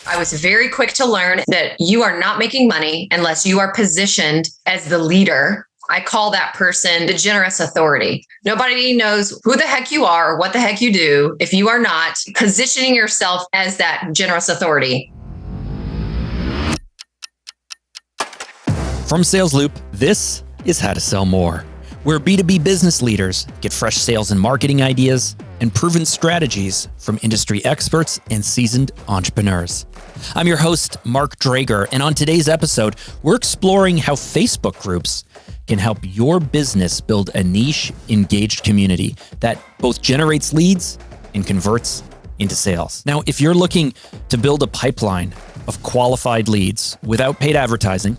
I was very quick to learn that you are not making money unless you are positioned as the leader. I call that person the generous authority. Nobody knows who the heck you are or what the heck you do if you are not positioning yourself as that generous authority. From Sales Loop, this is How to Sell More, where B2B business leaders get fresh sales and marketing ideas and proven strategies from industry experts and seasoned entrepreneurs. I'm your host, Mark Drager, and on today's episode, we're exploring how Facebook groups can help your business build a niche, engaged community that both generates leads and converts into sales. Now, if you're looking to build a pipeline of qualified leads without paid advertising,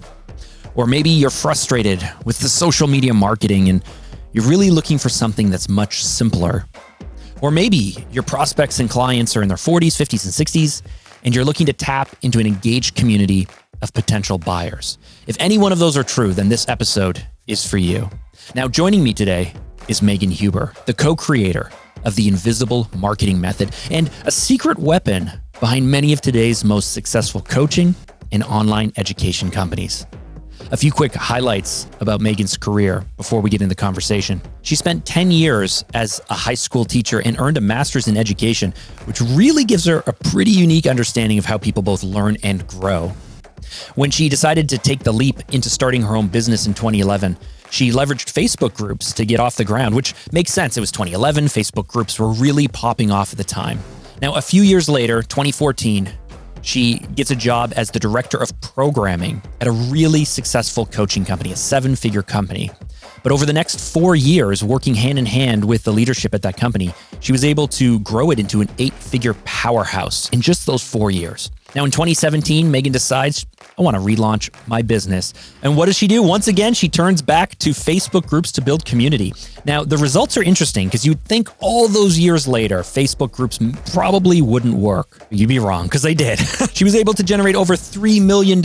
or maybe you're frustrated with the social media marketing and you're really looking for something that's much simpler, or maybe your prospects and clients are in their 40s, 50s, and 60s, and you're looking to tap into an engaged community of potential buyers. If any one of those are true, then this episode is for you. Now, joining me today is Megan Huber, the co-creator of the Invisible Marketing Method and a secret weapon behind many of today's most successful coaching and online education companies. A few quick highlights about Megan's career before we get into the conversation. She spent 10 years as a high school teacher and earned a master's in education, which really gives her a pretty unique understanding of how people both learn and grow. When she decided to take the leap into starting her own business in 2011, she leveraged Facebook groups to get off the ground, which makes sense. It was 2011. Facebook groups were really popping off at the time. Now, a few years later, 2014, she gets a job as the director of programming at a really successful coaching company, a 7-figure company. But over the next 4 years, working hand in hand with the leadership at that company, she was able to grow it into an 8-figure powerhouse in just those 4 years. Now in 2017, Megan decides, I want to relaunch my business. And what does she do? Once again, she turns back to Facebook groups to build community. Now, the results are interesting because you'd think all those years later, Facebook groups probably wouldn't work. You'd be wrong, because they did. She was able to generate over $3 million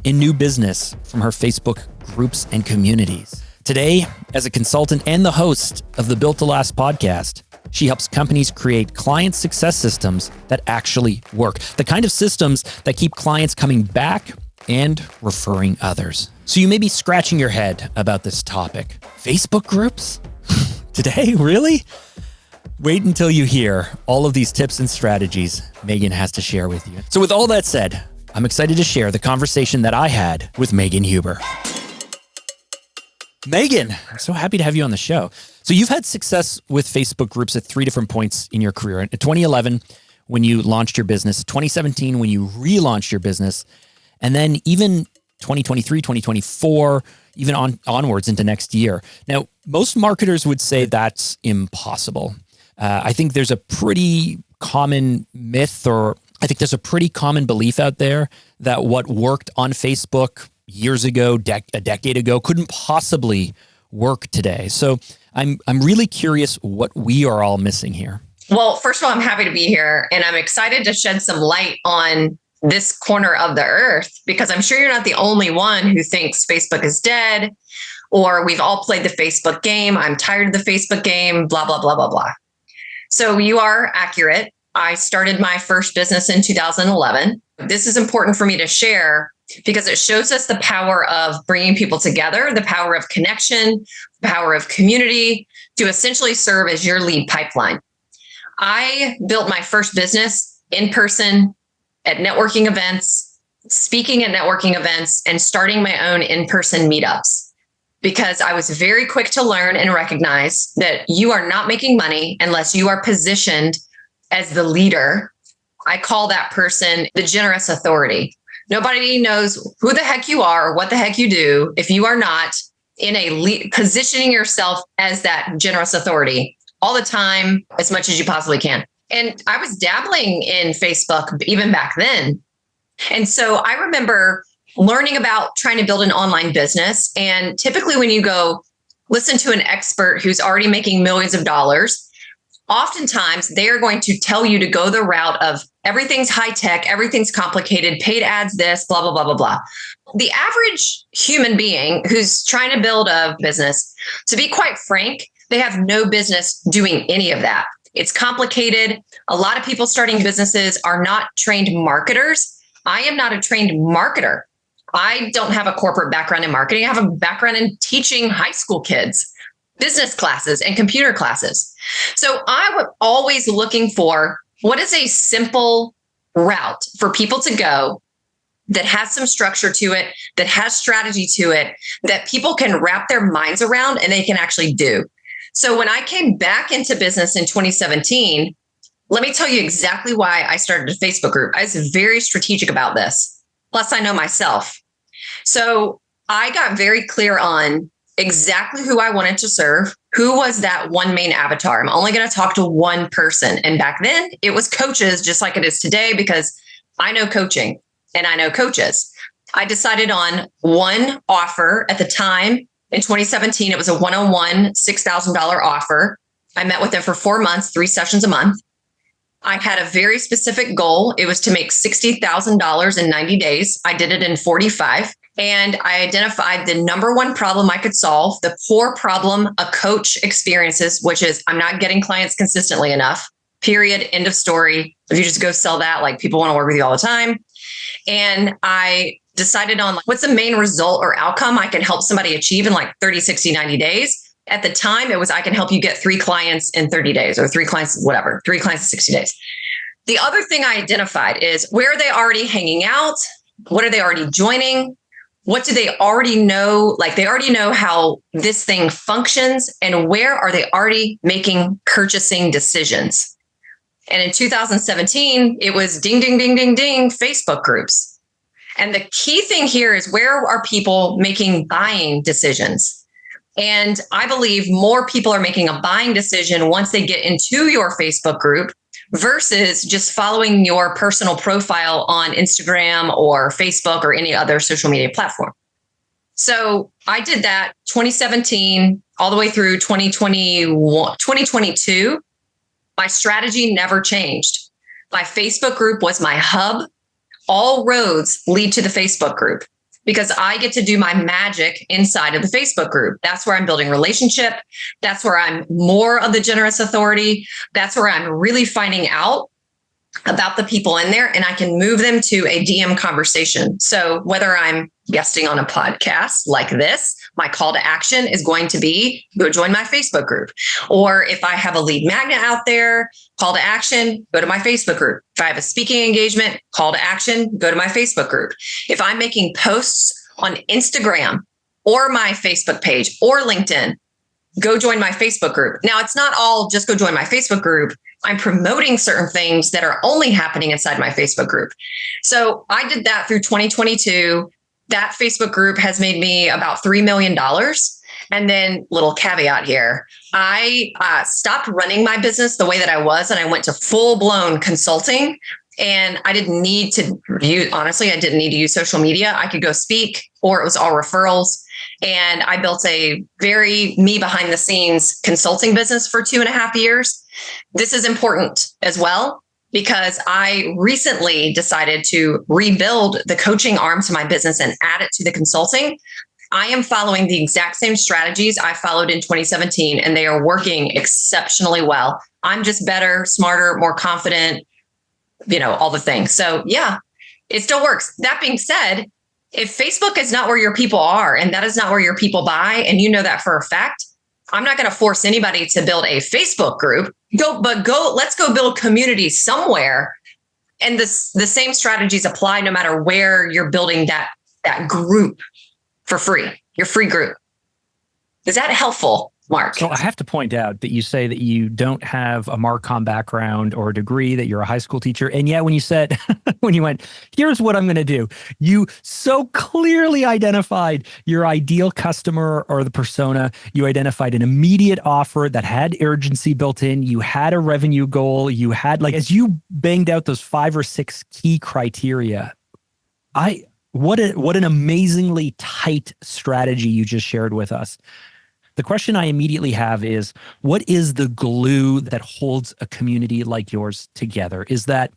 in new business from her Facebook groups and communities. Today, as a consultant and the host of the Built to Last podcast, she helps companies create client success systems that actually work, the kind of systems that keep clients coming back and referring others. So you may be scratching your head about this topic. Facebook groups? Today, really? Wait until you hear all of these tips and strategies Megan has to share with you. So with all that said, I'm excited to share the conversation that I had with Megan Huber. Megan, I'm so happy to have you on the show. So you've had success with Facebook groups at 3 different points in your career. In 2011, when you launched your business, 2017, when you relaunched your business, and then even 2023, 2024, even onwards into next year. Now, most marketers would say that's impossible. I think there's a pretty common myth, or I think there's a pretty common belief out there that what worked on Facebook years ago, a decade ago, couldn't possibly work today. So I'm really curious what we are all missing here. Well, first of all, I'm happy to be here, and I'm excited to shed some light on this corner of the earth, because I'm sure you're not the only one who thinks Facebook is dead, or we've all played the Facebook game. I'm tired of the Facebook game, blah, blah, blah, blah, blah. So you are accurate. I started my first business in 2011. This is important for me to share because it shows us the power of bringing people together, the power of connection, the power of community to essentially serve as your lead pipeline. I built my first business in person at networking events, speaking at networking events, and starting my own in-person meetups, because I was very quick to learn and recognize that you are not making money unless you are positioned as the leader. I call that person the generous authority. Nobody knows who the heck you are or what the heck you do if you are not in positioning yourself as that generous authority all the time, as much as you possibly can. And I was dabbling in Facebook even back then. And so I remember learning about trying to build an online business. And typically when you go listen to an expert who's already making millions of dollars, oftentimes they are going to tell you to go the route of everything's high tech, everything's complicated, paid ads, this, blah, blah, blah, blah, blah. The average human being who's trying to build a business, to be quite frank, they have no business doing any of that. It's complicated. A lot of people starting businesses are not trained marketers. I am not a trained marketer. I don't have a corporate background in marketing. I have a background in teaching high school kids business classes and computer classes. So I was always looking for what is a simple route for people to go that has some structure to it, that has strategy to it, that people can wrap their minds around and they can actually do. So when I came back into business in 2017, let me tell you exactly why I started a Facebook group. I was very strategic about this. Plus, I know myself. So I got very clear on exactly who I wanted to serve. Who was that one main avatar? I'm only going to talk to one person. And back then it was coaches, just like it is today, because I know coaching and I know coaches. I decided on one offer at the time in 2017. It was a one-on-one $6,000 offer. I met with them for 4 months, 3 sessions a month. I had a very specific goal. It was to make $60,000 in 90 days. I did it in 45. And I identified the number one problem I could solve, the core problem a coach experiences, which is I'm not getting clients consistently enough, period, end of story. If you just go sell that, like people want to work with you all the time. And I decided on what's the main result or outcome I can help somebody achieve in like 30, 60, 90 days. At the time, it was I can help you get 3 clients in 30 days or 3 clients, whatever, 3 clients in 60 days. The other thing I identified is where are they already hanging out? What are they already joining? What do they already know? Like they already know how this thing functions, and where are they already making purchasing decisions? And in 2017, it was ding, ding, ding, ding, ding, Facebook groups. And the key thing here is where are people making buying decisions? And I believe more people are making a buying decision once they get into your Facebook group versus just following your personal profile on Instagram or Facebook or any other social media platform. So I did that 2017 all the way through 2022. My strategy never changed. My Facebook group was my hub. All roads lead to the Facebook group because I get to do my magic inside of the Facebook group. That's where I'm building relationship. That's where I'm more of the generous authority. That's where I'm really finding out about the people in there, and I can move them to a DM conversation. So whether I'm guesting on a podcast like this, my call to action is going to be go join my Facebook group. Or if I have a lead magnet out there, call to action, go to my Facebook group. If I have a speaking engagement, call to action, go to my Facebook group. If I'm making posts on Instagram or my Facebook page or LinkedIn, go join my Facebook group. Now, it's not all just go join my Facebook group. I'm promoting certain things that are only happening inside my Facebook group. So I did that through 2022. That Facebook group has made me about $3 million. And then little caveat here, I stopped running my business the way that I was, and I went to full blown consulting. And I didn't need to use, honestly, I didn't need to use social media. I could go speak, or it was all referrals. And I built a very me behind the scenes consulting business for 2.5 years. This is important as well, because I recently decided to rebuild the coaching arm to my business and add it to the consulting. I am following the exact same strategies I followed in 2017, and they are working exceptionally well. I'm just better, smarter, more confident, all the things. So yeah, it still works. That being said, if Facebook is not where your people are, and that is not where your people buy, and you know that for a fact, I'm not going to force anybody to build a Facebook group. Let's go build community somewhere. And the same strategies apply no matter where you're building that group for free, your free group. Is that helpful, Mark? So I have to point out that you say that you don't have a Marcom background or a degree, that you're a high school teacher. And yet when you said, when you went, here's what I'm going to do, you so clearly identified your ideal customer or the persona. You identified an immediate offer that had urgency built in. You had a revenue goal. You had, as you banged out those 5 or 6 key criteria, what an amazingly tight strategy you just shared with us. The question I immediately have is, what is the glue that holds a community like yours together? Is that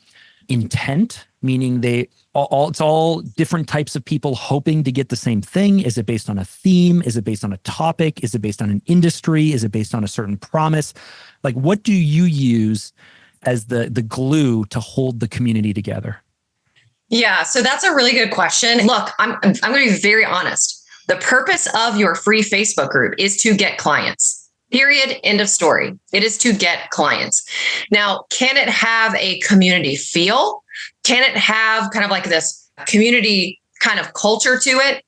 intent, meaning it's all different types of people hoping to get the same thing? Is it based on a theme? Is it based on a topic? Is it based on an industry? Is it based on a certain promise? Like, what do you use as the glue to hold the community together? Yeah, so that's a really good question. Look, I'm going to be very honest. The purpose of your free Facebook group is to get clients. Period. End of story. It is to get clients. Now, can it have a community feel? Can it have kind of like this community kind of culture to it?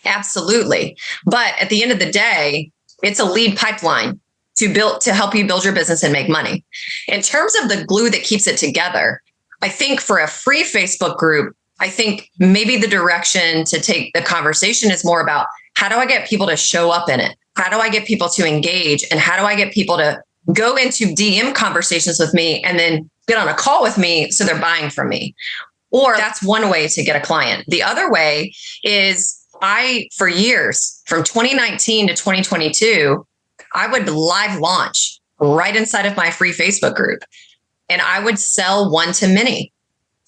Absolutely. But at the end of the day, it's a lead pipeline to help you build your business and make money. In terms of the glue that keeps it together, I think for a free Facebook group, I think maybe the direction to take the conversation is more about how do I get people to show up in it? How do I get people to engage? And how do I get people to go into DM conversations with me and then get on a call with me so they're buying from me? Or that's one way to get a client. The other way is for years, from 2019 to 2022, I would live launch right inside of my free Facebook group. And I would sell one-to-many.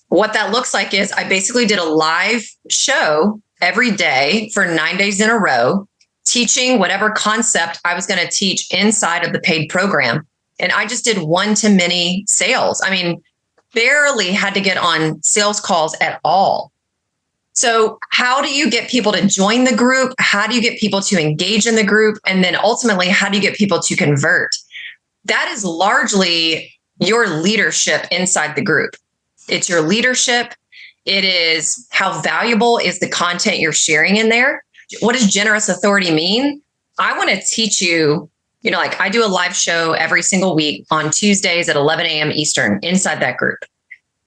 What that looks like is I basically did a live show every day for 9 days in a row, teaching whatever concept I was going to teach inside of the paid program. And I just did one-to-many sales. I mean, barely had to get on sales calls at all. So how do you get people to join the group? How do you get people to engage in the group? And then ultimately, how do you get people to convert? That is largely your leadership inside the group. It's your leadership. It is how valuable is the content you're sharing in there. What does generous authority mean? I want to teach you, like I do a live show every single week on Tuesdays at 11 a.m. Eastern inside that group.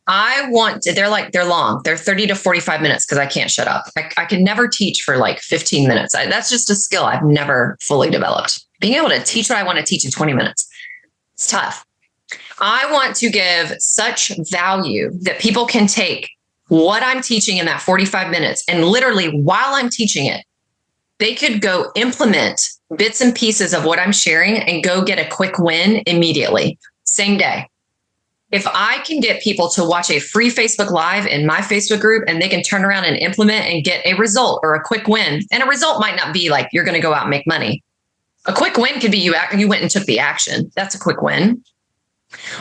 They're long. They're 30 to 45 minutes because I can't shut up. I can never teach for like 15 minutes. That's just a skill I've never fully developed. Being able to teach what I want to teach in 20 minutes. It's tough. I want to give such value that people can take what I'm teaching in that 45 minutes and literally while I'm teaching it, they could go implement bits and pieces of what I'm sharing and go get a quick win immediately, same day. If I can get people to watch a free Facebook Live in my Facebook group and they can turn around and implement and get a result or a quick win, and a result might not be like you're going to go out and make money. A quick win could be you went and took the action. That's a quick win.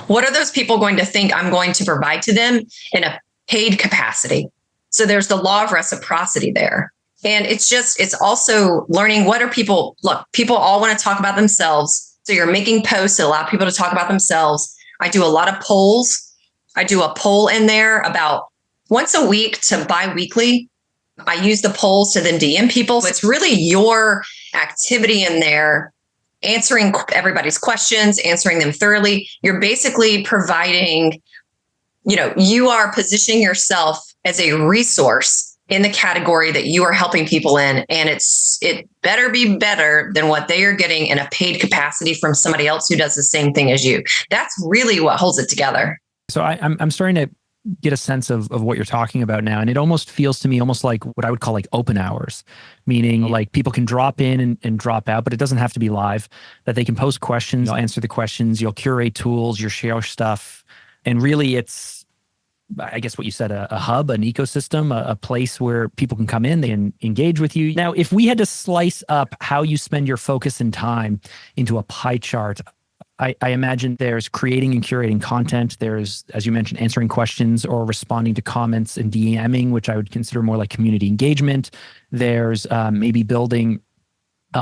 What are those people going to think I'm going to provide to them in a paid capacity? So there's the law of reciprocity there. And it's also learning people all want to talk about themselves. So you're making posts that allow people to talk about themselves. I do a lot of polls. I do a poll in there about once a week to bi-weekly. I use the polls to then DM people. So it's really your activity in there, answering everybody's questions, answering them thoroughly. You're basically providing, you are positioning yourself as a resource in the category that you are helping people in. And it better be better than what they are getting in a paid capacity from somebody else who does the same thing as you. That's really what holds it together. So I'm starting to get a sense of what you're talking about now. And it almost feels to me almost like what I would call like open hours, meaning like people can drop in and drop out, but it doesn't have to be live, that they can post questions, you'll answer the questions, you'll curate tools, you'll share stuff. And really it's, I guess what you said, a hub, an ecosystem, a place where people can come in, they can engage with you. Now, if we had to slice up how you spend your focus and time into a pie chart, I imagine there's creating and curating content. There's, as you mentioned, answering questions or responding to comments and DMing, which I would consider more like community engagement. There's maybe building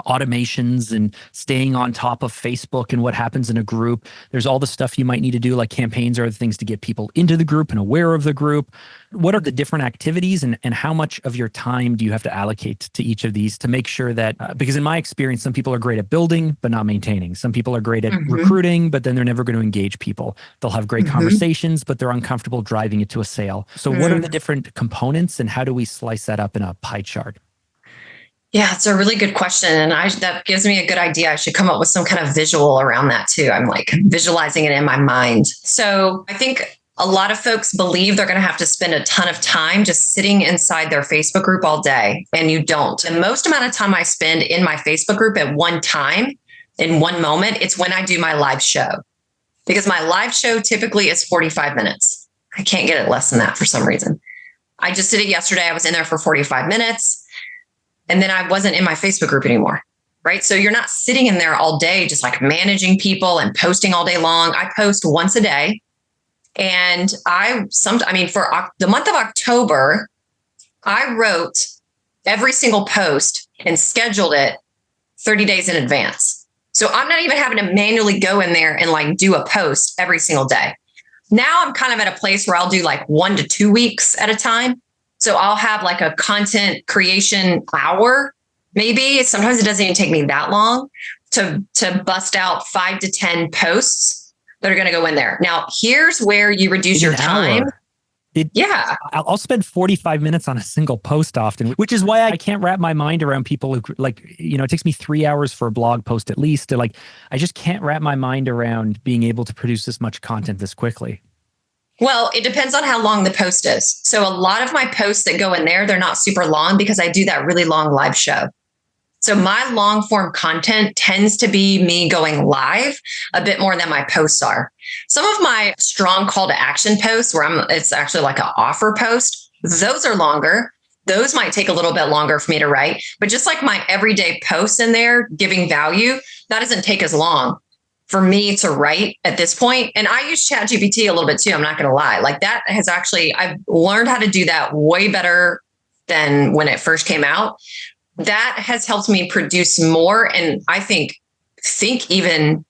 automations and staying on top of Facebook and what happens in a group. There's all the stuff you might need to do, like campaigns are the things to get people into the group and aware of the group. What are the different activities and how much of your time do you have to allocate to each of these to make sure that, because in my experience, some people are great at building, but not maintaining. Some people are great at recruiting, but then they're never going to engage people. They'll have great conversations, but they're uncomfortable driving it to a sale. So what are the different components and how do we slice that up in a pie chart? Yeah, it's a really good question. And that gives me a good idea. I should come up with some kind of visual around that too. I'm like visualizing it in my mind. So I think a lot of folks believe they're going to have to spend a ton of time just sitting inside their Facebook group all day. And you don't. The most amount of time I spend in my Facebook group at one time, in one moment, it's when I do my live show. Because my live show typically is 45 minutes. I can't get it less than that for some reason. I just did it yesterday. I was in there for 45 minutes and then I wasn't in my Facebook group anymore. Right. So you're not sitting in there all day, just like managing people and posting all day long. I post once a day. And for the month of October, I wrote every single post and scheduled it 30 days in advance. So I'm not even having to manually go in there and like do a post every single day. Now I'm kind of at a place where I'll do like 1 to 2 weeks at a time. So I'll have like a content creation hour. Maybe sometimes it doesn't even take me that long to bust out 5 to 10 posts that are going to go in there. Now, here's where you reduce your time. I'll spend 45 minutes on a single post often, which is why I can't wrap my mind around people who it takes me 3 hours for a blog post at least I just can't wrap my mind around being able to produce this much content this quickly. Well, it depends on how long the post is. So a lot of my posts that go in there, they're not super long because I do that really long live show. So my long form content tends to be me going live a bit more than my posts are. Some of my strong call to action posts where it's actually like an offer post, those are longer. Those might take a little bit longer for me to write, but just like my everyday posts in there giving value, that doesn't take as long for me to write at this point. And I use ChatGPT a little bit too. I'm not going to lie. Like that has I've learned how to do that way better than when it first came out. That has helped me produce more. And I think even,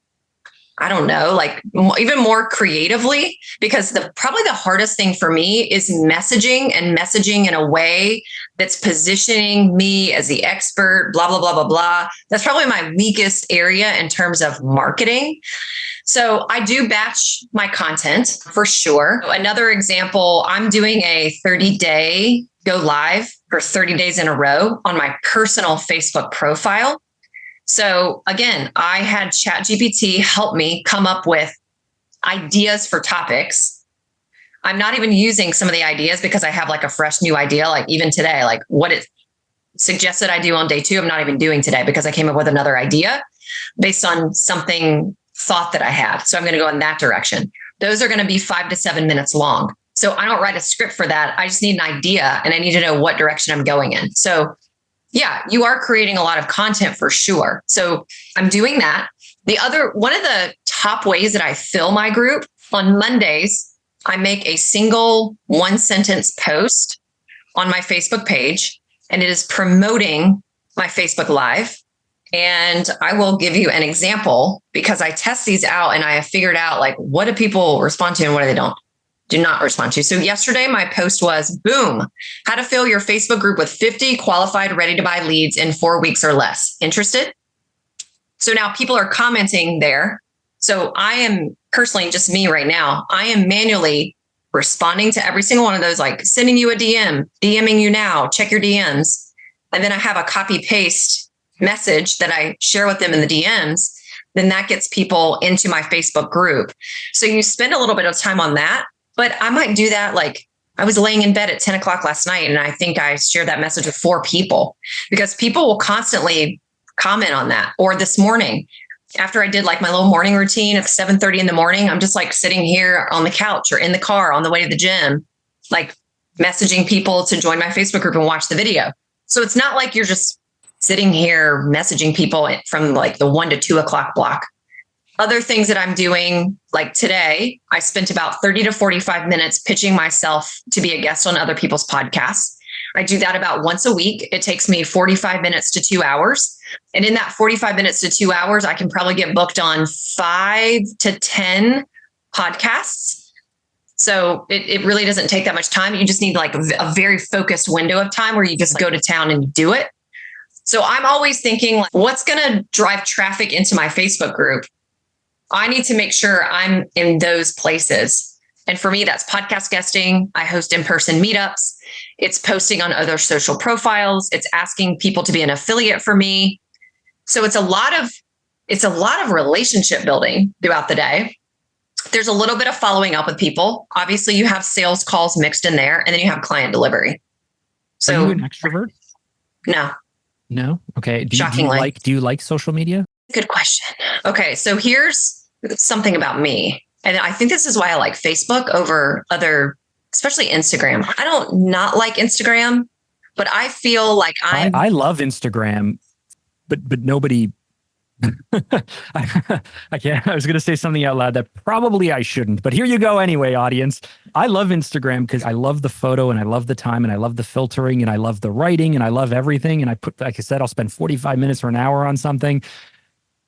I don't know, like even more creatively, because probably the hardest thing for me is messaging in a way that's positioning me as the expert, blah, blah, blah, blah, blah. That's probably my weakest area in terms of marketing. So I do batch my content for sure. Another example, I'm doing a 30-day go live for 30 days in a row on my personal Facebook profile. So again, I had ChatGPT help me come up with ideas for topics. I'm not even using some of the ideas because I have like a fresh new idea, like even today, like what it suggested I do on day 2, I'm not even doing today because I came up with another idea based on something thought that I had. So I'm going to go in that direction. Those are going to be 5 to 7 minutes long. So I don't write a script for that. I just need an idea and I need to know what direction I'm going in. So yeah, you are creating a lot of content for sure. So I'm doing that. One of the top ways that I fill my group on Mondays, I make a single 1-sentence post on my Facebook page, and it is promoting my Facebook Live. And I will give you an example because I test these out and I have figured out like what do people respond to and what do they do not respond to. So yesterday, my post was, boom, how to fill your Facebook group with 50 qualified, ready to buy leads in 4 weeks or less. Interested? So now people are commenting there. So I am personally, just me right now, I am manually responding to every single one of those, like sending you a DM, DMing you now, check your DMs. And then I have a copy paste message that I share with them in the DMs. Then that gets people into my Facebook group. So you spend a little bit of time on that. But I might do that. Like I was laying in bed at 10 o'clock last night, and I think I shared that message with 4 people because people will constantly comment on that. Or this morning, after I did like my little morning routine at 7:30 in the morning, I'm just like sitting here on the couch or in the car on the way to the gym, like messaging people to join my Facebook group and watch the video. So it's not like you're just sitting here messaging people from like the 1 to 2 o'clock block. Other things that I'm doing, like today, I spent about 30 to 45 minutes pitching myself to be a guest on other people's podcasts. I do that about once a week. It takes me 45 minutes to 2 hours. And in that 45 minutes to 2 hours, I can probably get booked on 5 to 10 podcasts. So it really doesn't take that much time. You just need like a very focused window of time where you just go to town and you do it. So I'm always thinking, like, what's going to drive traffic into my Facebook group? I need to make sure I'm in those places. And for me, that's podcast guesting. I host in-person meetups. It's posting on other social profiles. It's asking people to be an affiliate for me. So it's a lot of relationship building throughout the day. There's a little bit of following up with people. Obviously, you have sales calls mixed in there, and then you have client delivery. So are you an extrovert? No. Okay. Shockingly. Do you like social media? Good question. Okay. So here's something about me. And I think this is why I like Facebook over other, especially Instagram. I don't not like Instagram, but I feel like I love Instagram, but nobody. I can't. I was going to say something out loud that probably I shouldn't, but here you go anyway, audience. I love Instagram because I love the photo and I love the time and I love the filtering and I love the writing and I love everything. And I put, like I said, I'll spend 45 minutes or an hour on something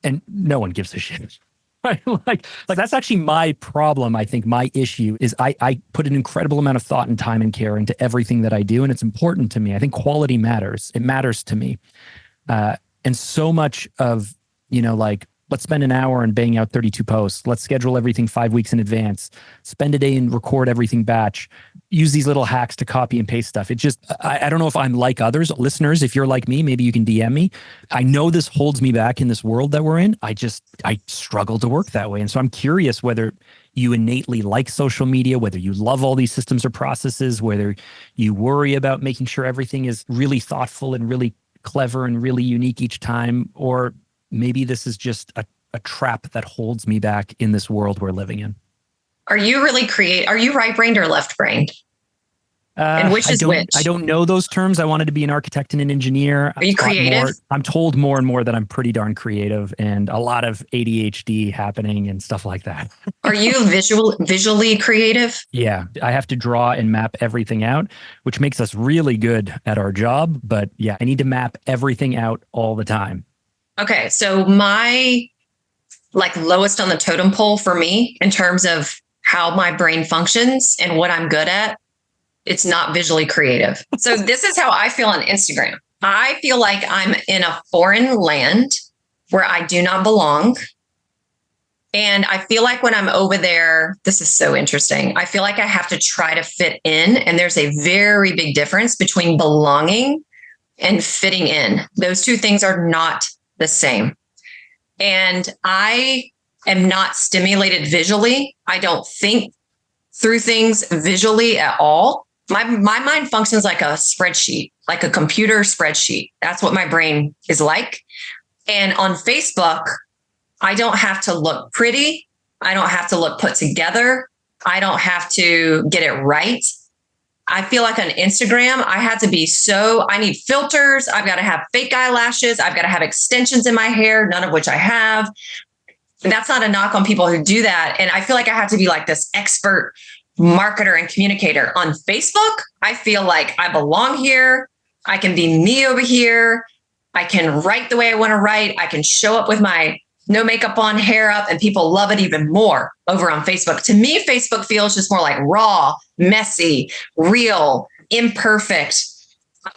and no one gives a shit. Right? Like that's actually my problem. I think my issue is I put an incredible amount of thought and time and care into everything that I do. And it's important to me. I think quality matters. It matters to me. And so much of, like, let's spend an hour and bang out 32 posts. Let's schedule everything 5 weeks in advance. Spend a day and record everything batch. Use these little hacks to copy and paste stuff. It just, I don't know if I'm like others. Listeners, if you're like me, maybe you can DM me. I know this holds me back in this world that we're in. I struggle to work that way. And so I'm curious whether you innately like social media, whether you love all these systems or processes, whether you worry about making sure everything is really thoughtful and really clever and really unique each time, or maybe this is just a trap that holds me back in this world we're living in. Are you really Are you right-brained or left-brained? And which is which? I don't know those terms. I wanted to be an architect and an engineer. Are you creative? I'm told more and more that I'm pretty darn creative and a lot of ADHD happening and stuff like that. Are you visually creative? Yeah, I have to draw and map everything out, which makes us really good at our job. But yeah, I need to map everything out all the time. Okay, so my lowest on the totem pole for me in terms of how my brain functions and what I'm good at, it's not visually creative. So this is how I feel on Instagram. I feel like I'm in a foreign land where I do not belong. And I feel like when I'm over there, this is so interesting. I feel like I have to try to fit in. And there's a very big difference between belonging and fitting in. Those two things are not the same. And I am not stimulated visually. I don't think through things visually at all. My mind functions like a spreadsheet, like a computer spreadsheet. That's what my brain is like. And on Facebook, I don't have to look pretty. I don't have to look put together. I don't have to get it right. I feel like on Instagram, I need filters. I've got to have fake eyelashes. I've got to have extensions in my hair, none of which I have. And that's not a knock on people who do that. And I feel like I have to be like this expert marketer and communicator. On Facebook, I feel like I belong here. I can be me over here. I can write the way I want to write. I can show up with my no makeup on, hair up, and people love it even more over on Facebook. To me, Facebook feels just more like raw, messy, real, imperfect.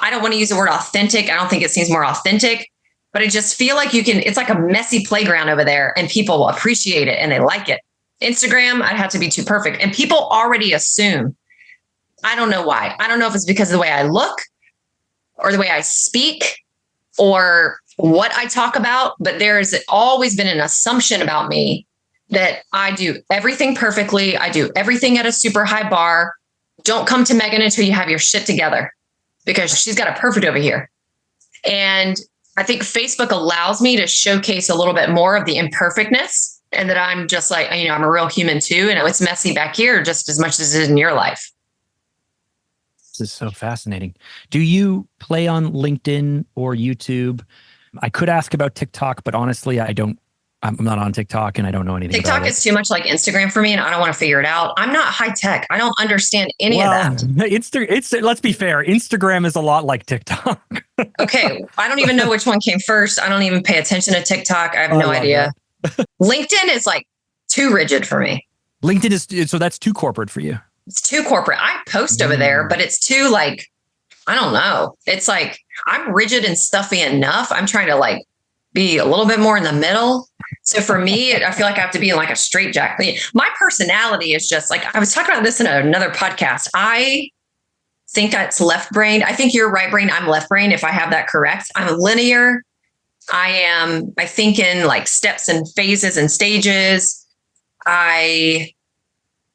I don't want to use the word authentic. I don't think it seems more authentic, but I just feel like it's like a messy playground over there and people will appreciate it and they like it. Instagram, I'd have to be too perfect. And people already assume, I don't know why. I don't know if it's because of the way I look or the way I speak or what I talk about, but there's always been an assumption about me that I do everything perfectly. I do everything at a super high bar. Don't come to Megan until you have your shit together because she's got it perfect over here. And I think Facebook allows me to showcase a little bit more of the imperfectness and that I'm just like, I'm a real human too. And it's messy back here just as much as it is in your life. This is so fascinating. Do you play on LinkedIn or YouTube? I could ask about TikTok, but honestly, I'm not on TikTok and I don't know anything about it. TikTok is too much like Instagram for me and I don't want to figure it out. I'm not high tech. I don't understand any of that. Let's be fair. Instagram is a lot like TikTok. Okay. I don't even know which one came first. I don't even pay attention to TikTok. I have no idea. LinkedIn is like too rigid for me. LinkedIn is, so that's too corporate for you. It's too corporate. I post over there, but it's too like, I don't know. It's like, I'm rigid and stuffy enough. I'm trying to like be a little bit more in the middle. So for me, I feel like I have to be in like a straitjacket. My personality is just like, I was talking about this in another podcast. I think it's left brained. I think you're right brained. I'm left brained. If I have that correct, I'm linear. I think in like steps and phases and stages. I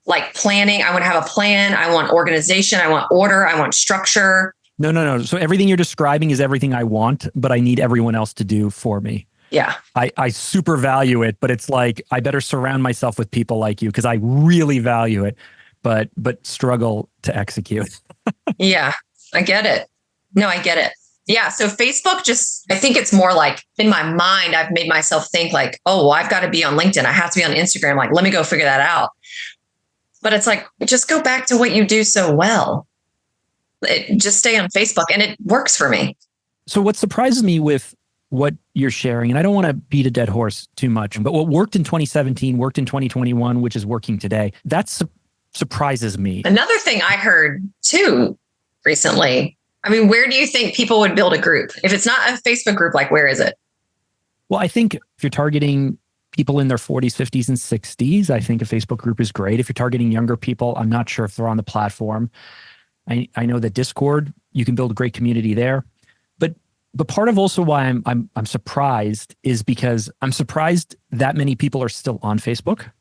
like planning. I want to have a plan. I want organization. I want order. I want structure. No. So everything you're describing is everything I want, but I need everyone else to do for me. Yeah. I super value it, but it's like, I better surround myself with people like you because I really value it, but struggle to execute. Yeah, I get it. No, I get it. Yeah. So Facebook I think it's more like in my mind, I've made myself think like, oh, well, I've got to be on LinkedIn. I have to be on Instagram. Like, let me go figure that out. But it's like, just go back to what you do so well. Just stay on Facebook, and it works for me. So what surprises me with what you're sharing, and I don't want to beat a dead horse too much, but what worked in 2017, worked in 2021, which is working today, that surprises me. Another thing I heard too recently, I mean, where do you think people would build a group? If it's not a Facebook group, like where is it? Well, I think if you're targeting people in their 40s, 50s, and 60s, I think a Facebook group is great. If you're targeting younger people, I'm not sure if they're on the platform. I know that Discord, you can build a great community there. But part of also why I'm surprised is because I'm surprised that many people are still on Facebook.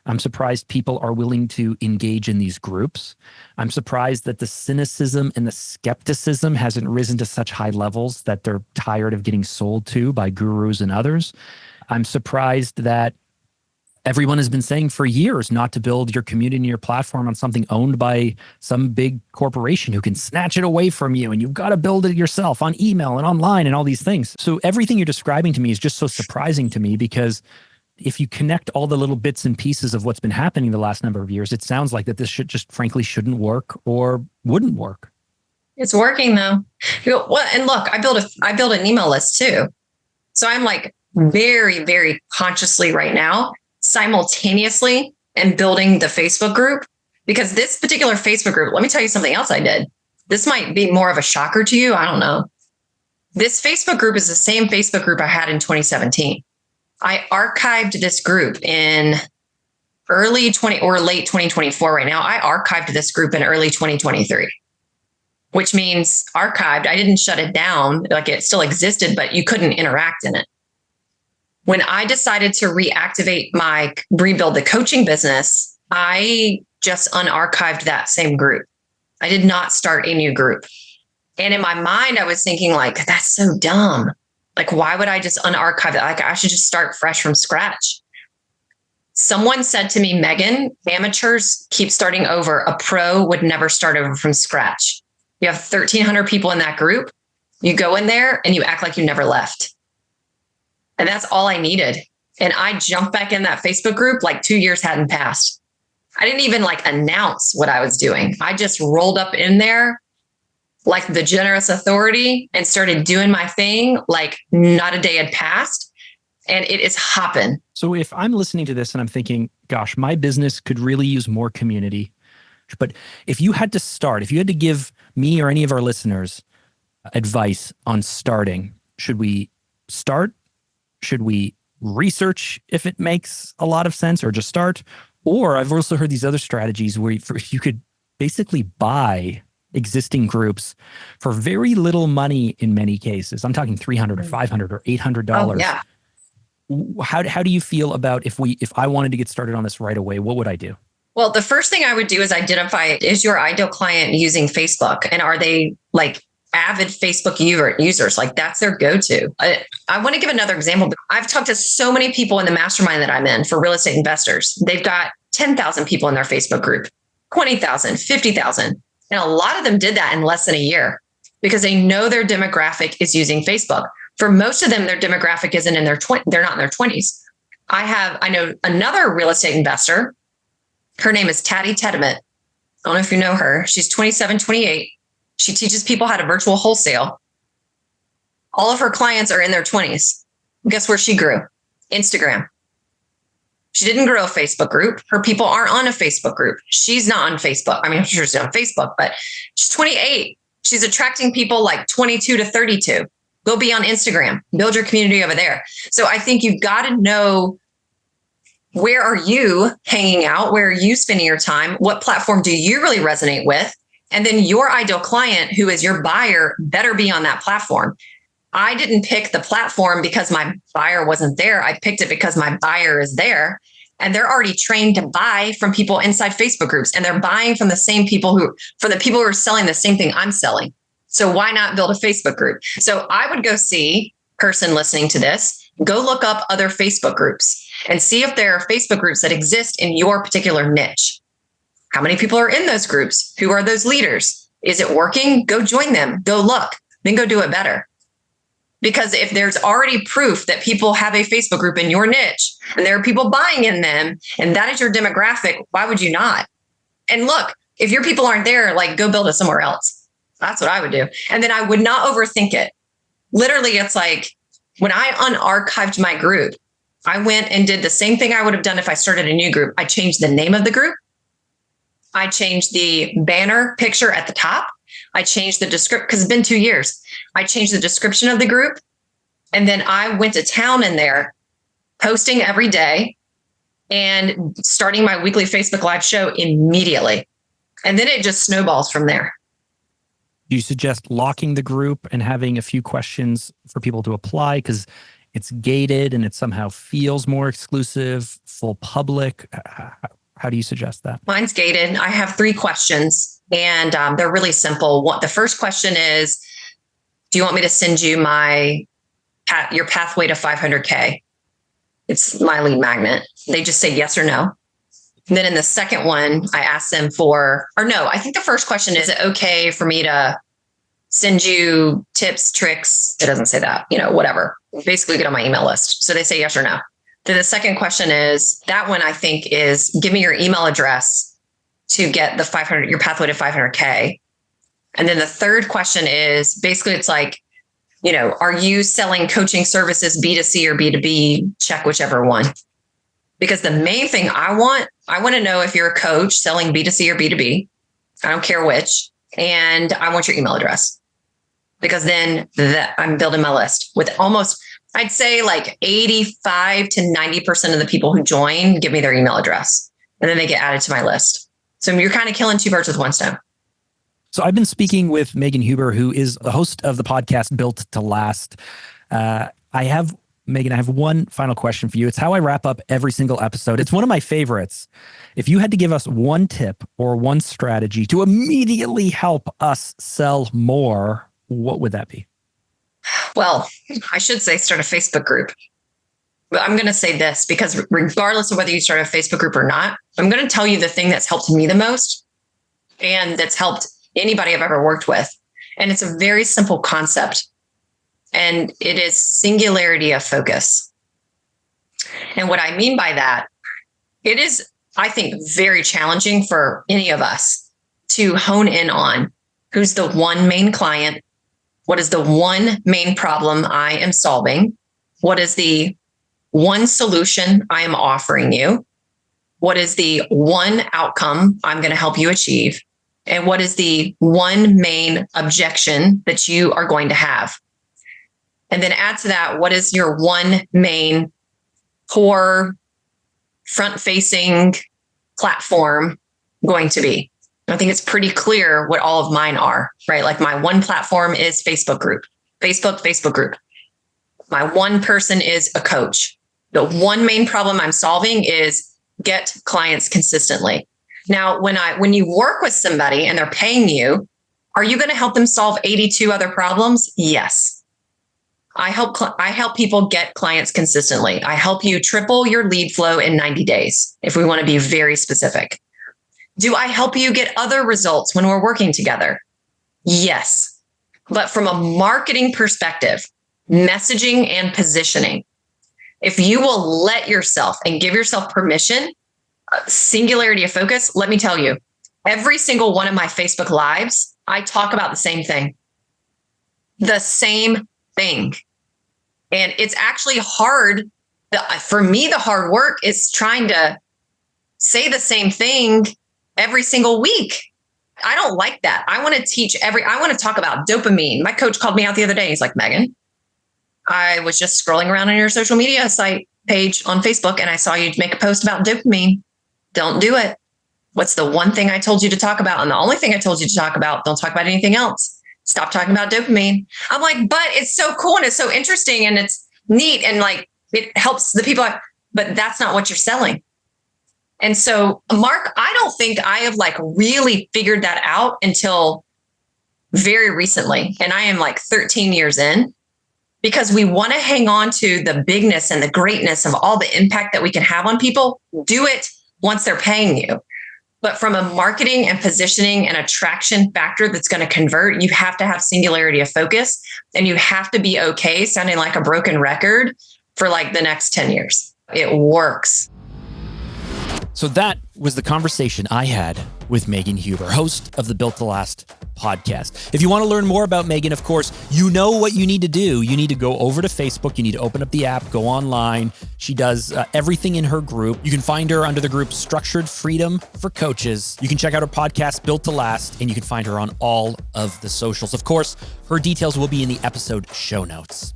I'm surprised people are willing to engage in these groups. I'm surprised that the cynicism and the skepticism hasn't risen to such high levels that they're tired of getting sold to by gurus and others. I'm surprised that everyone has been saying for years not to build your community and your platform on something owned by some big corporation who can snatch it away from you, and you've got to build it yourself on email and online and all these things. So everything you're describing to me is just so surprising to me, because if you connect all the little bits and pieces of what's been happening the last number of years, it sounds like that this frankly shouldn't work or wouldn't work. It's working though. Well, and look, I build an email list too. So I'm like very, very consciously right now, simultaneously, and building the Facebook group, because this particular Facebook group, let me tell you something else I did. This might be more of a shocker to you. I don't know. This Facebook group is the same Facebook group I had in 2017. I archived this group in early 20 or late 2024 right now. I archived this group in early 2023, which means archived. I didn't shut it down. Like, it still existed, but you couldn't interact in it. When I decided to rebuild the coaching business, I just unarchived that same group. I did not start a new group. And in my mind, I was thinking like, that's so dumb. Like, why would I just unarchive it? Like, I should just start fresh from scratch. Someone said to me, Megan, amateurs keep starting over. A pro would never start over from scratch. You have 1,300 people in that group. You go in there and you act like you never left. And that's all I needed. And I jumped back in that Facebook group like 2 years hadn't passed. I didn't even like announce what I was doing. I just rolled up in there like the generous authority and started doing my thing like not a day had passed. And it is hopping. So if I'm listening to this and I'm thinking, gosh, my business could really use more community. But if you had to give me or any of our listeners advice on starting, should we start? Should we research if it makes a lot of sense, or just start? Or I've also heard these other strategies where you could basically buy existing groups for very little money in many cases. I'm talking $300 or $500 or $800. Oh, yeah. How do you feel about if I wanted to get started on this right away, what would I do? Well, the first thing I would do is identify, is your ideal client using Facebook? And are they like avid Facebook users? Like, that's their go-to. I want to give another example. I've talked to so many people in the mastermind that I'm in for real estate investors. They've got 10,000 people in their Facebook group, 20,000, 50,000. And a lot of them did that in less than a year because they know their demographic is using Facebook. For most of them, their demographic isn't in their they're not in their 20s. I know another real estate investor. Her name is Taddy Tediment. I don't know if you know her. She's 27, 28. She teaches people how to virtual wholesale. All of her clients are in their 20s. Guess where she grew? Instagram. She didn't grow a Facebook group. Her people aren't on a Facebook group. She's not on Facebook. I mean, I'm sure she's on Facebook, but she's 28. She's attracting people like 22 to 32. Go be on Instagram. Build your community over there. So I think you've got to know, where are you hanging out? Where are you spending your time? What platform do you really resonate with? And then your ideal client, who is your buyer, better be on that platform. I didn't pick the platform because my buyer wasn't there. I picked it because my buyer is there, and they're already trained to buy from people inside Facebook groups, and they're buying from the same people from the people who are selling the same thing I'm selling. So why not build a Facebook group? So I would go see, person listening to this, Go look up other Facebook groups and see if there are Facebook groups that exist in your particular niche. How many people are in those groups? Who are those leaders? Is it working? Go join them. Go look, then go do it better. Because if there's already proof that people have a Facebook group in your niche and there are people buying in them, and that is your demographic, why would you not? And look, if your people aren't there, like go build it somewhere else. That's what I would do. And then I would not overthink it. Literally, it's like when I unarchived my group, I went and did the same thing I would have done if I started a new group. I changed the name of the group. I changed the banner picture at the top. I changed the description because it's been 2 years. I changed the description of the group. And then I went to town in there, posting every day and starting my weekly Facebook Live show immediately. And then it just snowballs from there. Do you suggest locking the group and having a few questions for people to apply because it's gated and it somehow feels more exclusive, full public? How do you suggest that? Mine's gated. I have 3 questions and they're really simple. The first question is, do you want me to send you your pathway to 500K? It's my lead magnet. They just say yes or no. And then in the second one, I ask them I think the first question is it okay for me to send you tips, tricks? It doesn't say that, whatever. Basically get on my email list. So they say yes or no. Then the second question is, that one I think is, give me your email address to get your pathway to 500K. And then the third question is basically it's like, are you selling coaching services B2C or B2B? Check whichever one. Because the main thing I want to know if you're a coach selling B2C or B2B. I don't care which. And I want your email address. Because then I'm building my list with almost, I'd say like 85 to 90% of the people who join give me their email address. And then they get added to my list. So you're kind of killing 2 birds with one stone. So I've been speaking with Megan Huber, who is the host of the podcast Built to Last. Megan, I have one final question for you. It's how I wrap up every single episode. It's one of my favorites. If you had to give us one tip or one strategy to immediately help us sell more, what would that be? Well, I should say start a Facebook group. But I'm going to say this because regardless of whether you start a Facebook group or not, I'm going to tell you the thing that's helped me the most and that's helped anybody I've ever worked with. And it's a very simple concept. And it is singularity of focus. And what I mean by that, it is, I think, very challenging for any of us to hone in on who's the one main client, what is the one main problem I am solving, what is the one solution I am offering you, what is the one outcome I'm going to help you achieve, and what is the one main objection that you are going to have. And then add to that, what is your one main core front-facing platform going to be? I think it's pretty clear what all of mine are, right? Like my one platform is Facebook group, Facebook group. My one person is a coach. The one main problem I'm solving is get clients consistently. Now, when you work with somebody and they're paying you, are you going to help them solve 82 other problems? Yes. I help people get clients consistently. I help you triple your lead flow in 90 days, if we want to be very specific. Do I help you get other results when we're working together? Yes. But from a marketing perspective, messaging and positioning, if you will let yourself and give yourself permission, singularity of focus, let me tell you, every single one of my Facebook Lives, I talk about the same thing. The same thing. And it's actually hard. For me, the hard work is trying to say the same thing every single week. I don't like that. I want to talk about dopamine. My coach called me out the other day. He's like, Megan, I was just scrolling around on your social media site page on Facebook and I saw you make a post about dopamine. Don't do it. What's the one thing I told you to talk about? And the only thing I told you to talk about, don't talk about anything else. Stop talking about dopamine. I'm like, but it's so cool and it's so interesting and it's neat and like it helps the people. But that's not what you're selling. And so, Mark, I don't think I have like really figured that out until very recently. And I am like 13 years in because we want to hang on to the bigness and the greatness of all the impact that we can have on people. Do it once they're paying you. But from a marketing and positioning and attraction factor that's going to convert, you have to have singularity of focus, and you have to be okay sounding like a broken record for like the next 10 years. It works. So that was the conversation I had with Megan Huber, host of the Built to Last podcast. If you want to learn more about Megan, of course, you know what you need to do. You need to go over to Facebook. You need to open up the app, go online. She does everything in her group. You can find her under the group Structured Freedom for Coaches. You can check out her podcast, Built to Last, and you can find her on all of the socials. Of course, her details will be in the episode show notes.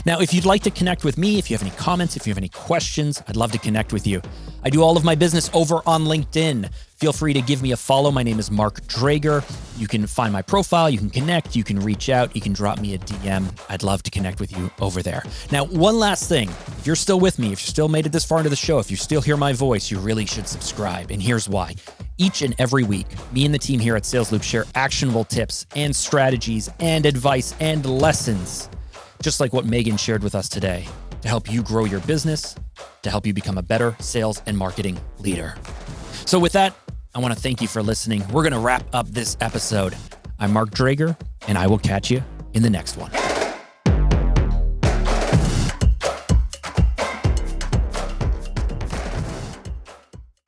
Now, if you'd like to connect with me, if you have any comments, if you have any questions, I'd love to connect with you. I do all of my business over on LinkedIn. Feel free to give me a follow. My name is Mark Drager. You can find my profile, you can connect, you can reach out, you can drop me a DM. I'd love to connect with you over there. Now, one last thing. If you're still with me, if you still made it this far into the show, if you still hear my voice, you really should subscribe. And here's why. Each and every week, me and the team here at Sales Loop share actionable tips and strategies and advice and lessons, just like what Megan shared with us today, to help you grow your business, to help you become a better sales and marketing leader. So with that, I want to thank you for listening. We're going to wrap up this episode. I'm Mark Drager, and I will catch you in the next one.